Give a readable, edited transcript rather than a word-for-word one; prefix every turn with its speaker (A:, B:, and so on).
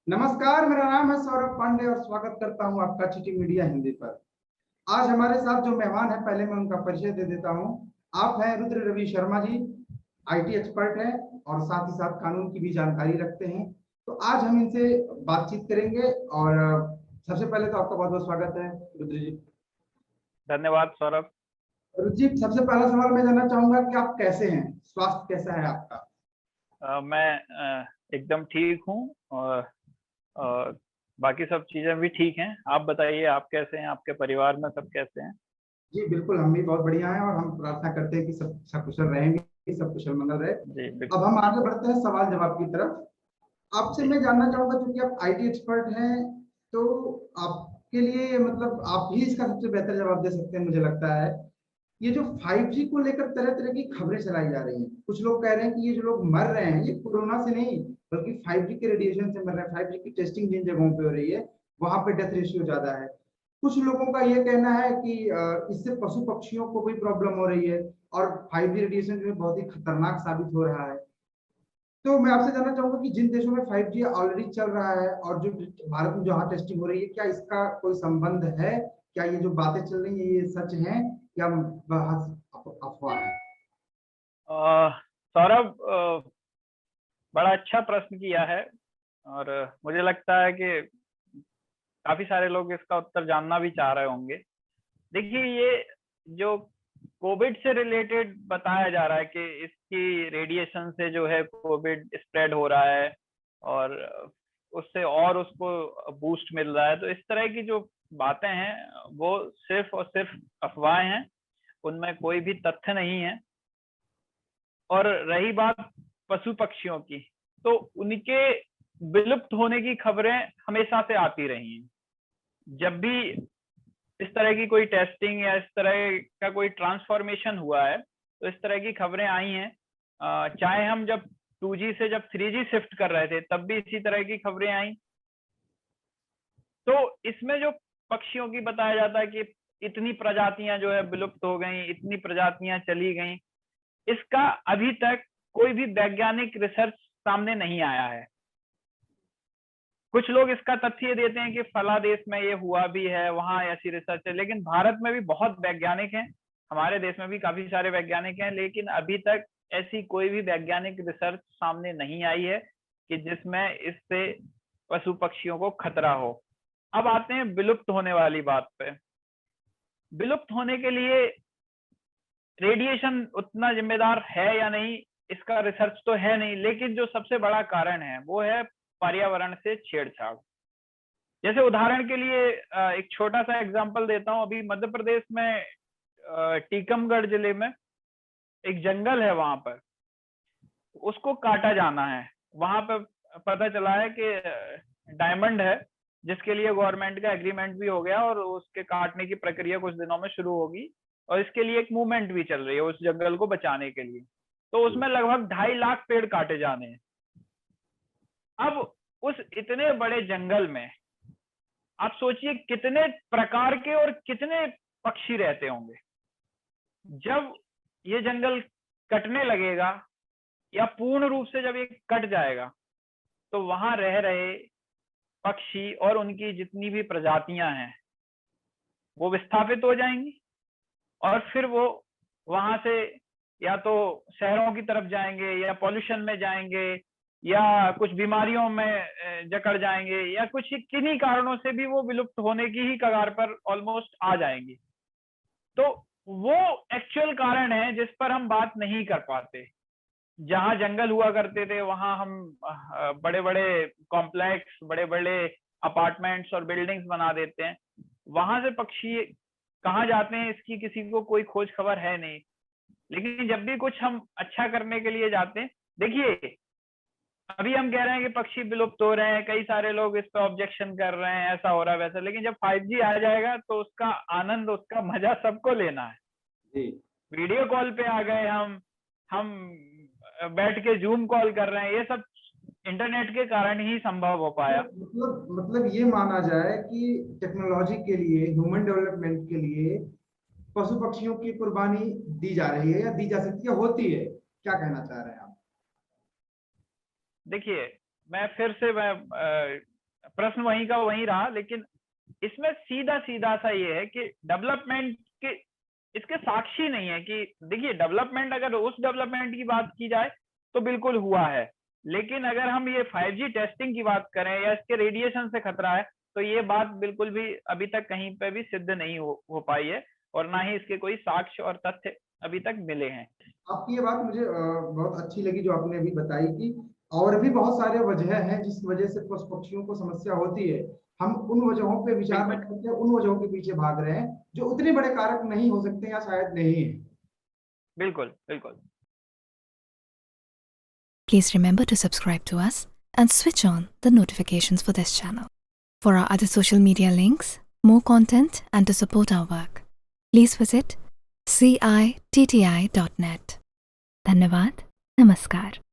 A: नमस्कार, मेरा नाम है सौरभ पांडे और स्वागत करता हूं आपका चिटी मीडिया हिंदी पर। आज हमारे साथ जो मेहमान है, पहले मैं उनका परिचय दे देता हूं। आप हैं रुद्र रवि शर्मा जी, आईटी एक्सपर्ट हैं और साथ ही साथ कानून की भी जानकारी रखते हैं। तो आज हम इनसे बातचीत करेंगे और सबसे पहले तो आपका बहुत बहुत स्वागत है रुद्र जी।
B: धन्यवाद सौरभ।
A: रुद्र जी, सबसे पहला सवाल मैं जानना चाहूंगा कि आप कैसे हैं, स्वास्थ्य कैसा है आपका?
B: मैं एकदम ठीक हूँ और बाकी सब चीजें भी ठीक हैं। आप बताइए, आप कैसे हैं? आपके परिवार में सब कैसे हैं?
A: जी बिल्कुल, हम भी बहुत बढ़िया हैं और हम प्रार्थना करते हैं कि सब सकुशल रहेंगे, सब कुशल मंगल रहे।
B: जी
A: अब
B: बिल्कुल।
A: हम आगे बढ़ते हैं सवाल जवाब की तरफ। आपसे
B: जी
A: मैं जानना चाहूंगा, क्योंकि आप आईटी एक्सपर्ट हैं, तो आपके लिए मतलब आप ही इसका सबसे बेहतर जवाब दे सकते हैं मुझे लगता है। ये जो 5G को लेकर तरह तरह की खबरें चलाई जा रही हैं, कुछ लोग कह रहे हैं कि ये जो लोग मर रहे हैं ये कोरोना से नहीं बल्कि 5G के रेडिएशन से मर रहे हैं। 5G की टेस्टिंग जिन जगहों पे हो रही है वहां पे डेथ रेशियो ज्यादा है। कुछ लोगों का ये कहना है कि इससे पशु पक्षियों को भी प्रॉब्लम हो रही है और 5G रेडिएशन जो है बहुत ही खतरनाक साबित हो रहा है। तो मैं आपसे जानना चाहूंगा कि जिन देशों में 5G ऑलरेडी चल रहा है और जो भारत में जहाँ टेस्टिंग हो रही है, क्या इसका कोई संबंध है? क्या ये जो बातें चल रही है ये सच है या अफवाह है?
B: सौरभ, बड़ा अच्छा प्रश्न किया है और मुझे लगता है कि काफी सारे लोग इसका उत्तर जानना भी चाह रहे होंगे। देखिए, ये जो कोविड से रिलेटेड बताया जा रहा है कि इसकी रेडिएशन से जो है कोविड स्प्रेड हो रहा है और उससे और उसको बूस्ट मिल रहा है, तो इस तरह की जो बातें हैं वो सिर्फ और सिर्फ अफवाहें हैं, उनमें कोई भी तथ्य नहीं है। और रही बात पशु पक्षियों की, तो उनके विलुप्त होने की खबरें हमेशा से आती रही हैं। जब भी इस तरह की कोई टेस्टिंग या इस तरह का कोई ट्रांसफॉर्मेशन हुआ है तो इस तरह की खबरें आई हैं। चाहे हम जब 2G से जब 3G शिफ्ट कर रहे थे तब भी इसी तरह की खबरें आई। तो इसमें जो पक्षियों की बताया जाता है कि इतनी प्रजातियां जो है विलुप्त हो गई, इतनी प्रजातियां चली गई, इसका अभी तक कोई भी वैज्ञानिक रिसर्च सामने नहीं आया है। कुछ लोग इसका तथ्य देते हैं कि फला देश में ये हुआ भी है, वहां ऐसी रिसर्च है, लेकिन भारत में भी बहुत वैज्ञानिक हैं, हमारे देश में भी काफी सारे वैज्ञानिक हैं, लेकिन अभी तक ऐसी कोई भी वैज्ञानिक रिसर्च सामने नहीं आई है कि जिसमें इससे पशु पक्षियों को खतरा हो। अब आते हैं विलुप्त होने वाली बात पे। विलुप्त होने के लिए रेडिएशन उतना जिम्मेदार है या नहीं, इसका रिसर्च तो है नहीं, लेकिन जो सबसे बड़ा कारण है वो है पर्यावरण से छेड़छाड़। जैसे उदाहरण के लिए एक छोटा सा एग्जांपल देता हूं। अभी मध्य प्रदेश में टीकमगढ़ जिले में एक जंगल है, वहां पर उसको काटा जाना है। वहां पर पता चला है कि डायमंड है, जिसके लिए गवर्नमेंट का एग्रीमेंट भी हो गया और उसके काटने की प्रक्रिया कुछ दिनों में शुरू होगी और इसके लिए एक मूवमेंट भी चल रही है उस जंगल को बचाने के लिए। तो उसमें लगभग 2.5 लाख पेड़ काटे जाने हैं। अब उस इतने बड़े जंगल में आप सोचिए कितने प्रकार के और कितने पक्षी रहते होंगे। जब ये जंगल कटने लगेगा या पूर्ण रूप से जब ये कट जाएगा तो वहां रह रहे पक्षी और उनकी जितनी भी प्रजातियां हैं वो विस्थापित हो जाएंगी और फिर वो वहां से या तो शहरों की तरफ जाएंगे या पॉल्यूशन में जाएंगे या कुछ बीमारियों में जकड़ जाएंगे या कुछ किन्हीं कारणों से भी वो विलुप्त होने की ही कगार पर ऑलमोस्ट आ जाएंगी। तो वो एक्चुअल कारण है जिस पर हम बात नहीं कर पाते। जहां जंगल हुआ करते थे वहां हम बड़े बड़े कॉम्प्लेक्स, बड़े बड़े अपार्टमेंट्स और बिल्डिंग्स बना देते हैं। वहां से पक्षी कहाँ जाते हैं इसकी किसी को कोई खोज खबर है नहीं। लेकिन जब भी कुछ हम अच्छा करने के लिए जाते हैं, देखिए अभी हम कह रहे हैं कि पक्षी विलुप्त हो रहे हैं, कई सारे लोग इस पर ऑब्जेक्शन कर रहे हैं, ऐसा हो रहा है वैसा, लेकिन जब 5G आ जाएगा तो उसका आनंद, उसका मजा सबको लेना है।
A: जी।
B: वीडियो कॉल पे आ गए, हम बैठ के जूम कॉल कर रहे हैं, ये सब इंटरनेट के कारण ही संभव हो पाया।
A: मतलब ये माना जाए कि टेक्नोलॉजी के लिए, ह्यूमन डेवलपमेंट के लिए पशु पक्षियों की कुर्बानी दी जा रही है या दी जा सकती है, होती है, क्या कहना चाह रहे हैं आप?
B: देखिए, मैं फिर से प्रश्न वहीं का वहीं रहा, लेकिन इसमें सीधा सीधा सा ये है कि डेवलपमेंट के इसके साक्षी नहीं है कि देखिए डेवलपमेंट, अगर उस डेवलपमेंट की बात की जाए तो बिल्कुल हुआ है, लेकिन अगर हम ये 5G टेस्टिंग की बात करें या इसके रेडिएशन से खतरा है, तो ये बात बिल्कुल भी अभी तक कहीं पे भी सिद्ध नहीं हो पाई है, और ना ही इसके कोई साक्ष्य और तथ्य अभी तक मिले हैं।
A: आपकी ये बात मुझे बहुत अच्छी लगी जो आपने अभी बताई कि और भी बहुत सारे वजह हैं जिस वजह से पशु पक्षियों को समस्या होती है। हम उन वजहों पे विचार
B: बिल्कुल
A: करते हैं, उन वजहों के पीछे भाग रहे हैं जो उतने बड़े कारक नहीं हो सकते या शायद नहीं है।
B: बिल्कुल बिल्कुल।
C: Please remember to subscribe to us and switch on the notifications for this channel. For our other social media links, more content, and to support our work, please visit citti.net. धन्यवाद, नमस्कार।